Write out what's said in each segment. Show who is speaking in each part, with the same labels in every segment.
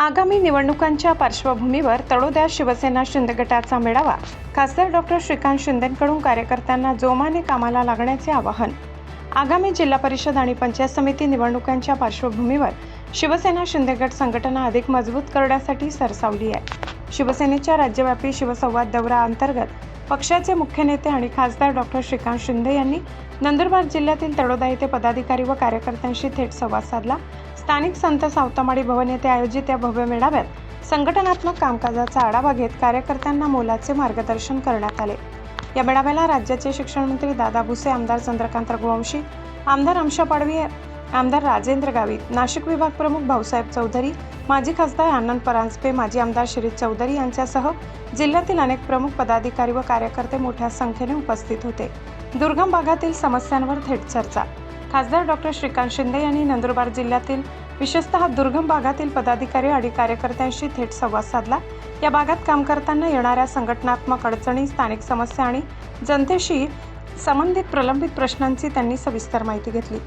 Speaker 1: आगामी निवडणुकांच्या पार्श्वभूमीवर तळोद्यात शिवसेना शिंदे गटाचा मेळावा खासदार डॉक्टर श्रीकांत शिंदेंकडून कार्यकर्त्यांना जोमाने कामाला लागण्याचे आवाहन। आगामी जिल्हा परिषद आणि पंचायत समिती निवडणुकांच्या पार्श्वभूमीवर शिवसेना शिंदे गट संघटना अधिक मजबूत करण्यासाठी सरसावली आहे। शिवसेनेच्या राज्यव्यापी शिवसंवाद दौरा अंतर्गत पक्षाचे मुख्य नेते आणि खासदार डॉक्टर श्रीकांत शिंदे यांनी नंदुरबार जिल्ह्यातील तळोदा येथे पदाधिकारी व कार्यकर्त्यांशी थेट संवाद साधला। स्थानिक संत सावतामाळी भवन येथे आयोजित या भव्य मेळाव्यात संघटनात्मक कामकाजाचा आढावा घेत कार्यकर्त्यांना मोलाचे मार्गदर्शन करण्यात आले। या मेळाव्याला राज्याचे शिक्षण मंत्री दादा भुसे, आमदार चंद्रकांत रघुवंशी, आमदार आमशा पाडवी, आमदार राजेंद्र गावित, नाशिक विभाग प्रमुख भाऊसाहेब चौधरी, माजी खासदार आनंद परांजपे, माजी आमदार शिरीष चौधरी यांच्यासह जिल्ह्यातील अनेक प्रमुख पदाधिकारी व कार्यकर्ते मोठ्या संख्येने उपस्थित होते। दुर्गम भागातील समस्यांवर थेट चर्चा। खासदार डॉक्टर श्रीकांत शिंदे यांनी नंदुरबार जिल्ह्यातील विशेषतः दुर्गम भागातील पदाधिकारी आणि कार्यकर्त्यांशी थेट संवाद साधला। या भागात काम करताना येणाऱ्या संघटनात्मक अडचणी, स्थानिक समस्या आणि जनतेशी संबंधित प्रलंबित प्रश्नांची त्यांनी सविस्तर माहिती घेतली।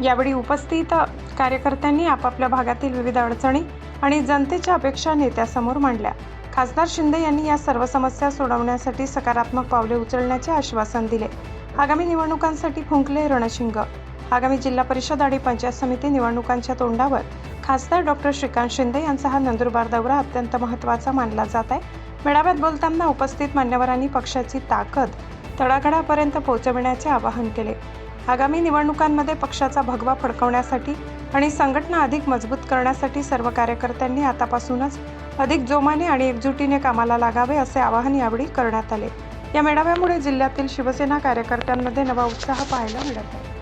Speaker 1: यावेळी उपस्थित कार्यकर्त्यांनी आपापल्या भागातील विविध अडचणी आणि जनतेच्या अपेक्षा नेत्यासमोर मांडल्या। खासदार शिंदे यांनी या सर्व समस्या सोडवण्यासाठी सकारात्मक पावले उचलण्याचे आश्वासन दिले। आगामी निवडणुकांसाठी फुंकले रणशिंग। आगामी जिल्हा परिषद आणि पंचायत समिती निवडणुकांच्या तोंडावर खासदार डॉक्टर श्रीकांत शिंदे यांचा हा नंदुरबार दौरा अत्यंत महत्त्वाचा मानला जात आहे। मेळाव्यात बोलताना उपस्थित मान्यवरांनी पक्षाची ताकद तळागाळापर्यंत पोहोचविण्याचे आवाहन केले। आगामी निवडणुकांमध्ये पक्षाचा भगवा फडकवण्यासाठी आणि संघटना अधिक मजबूत करण्यासाठी सर्व कार्यकर्त्यांनी आतापासूनच अधिक जोमाने आणि एकजुटीने कामाला लागावे असे आवाहन यावेळी करण्यात आले। या मेळाव्यामुळे जिल्ह्यातील शिवसेना कार्यकर्त्यांमध्ये नवा उत्साह पाहायला मिळत आहे।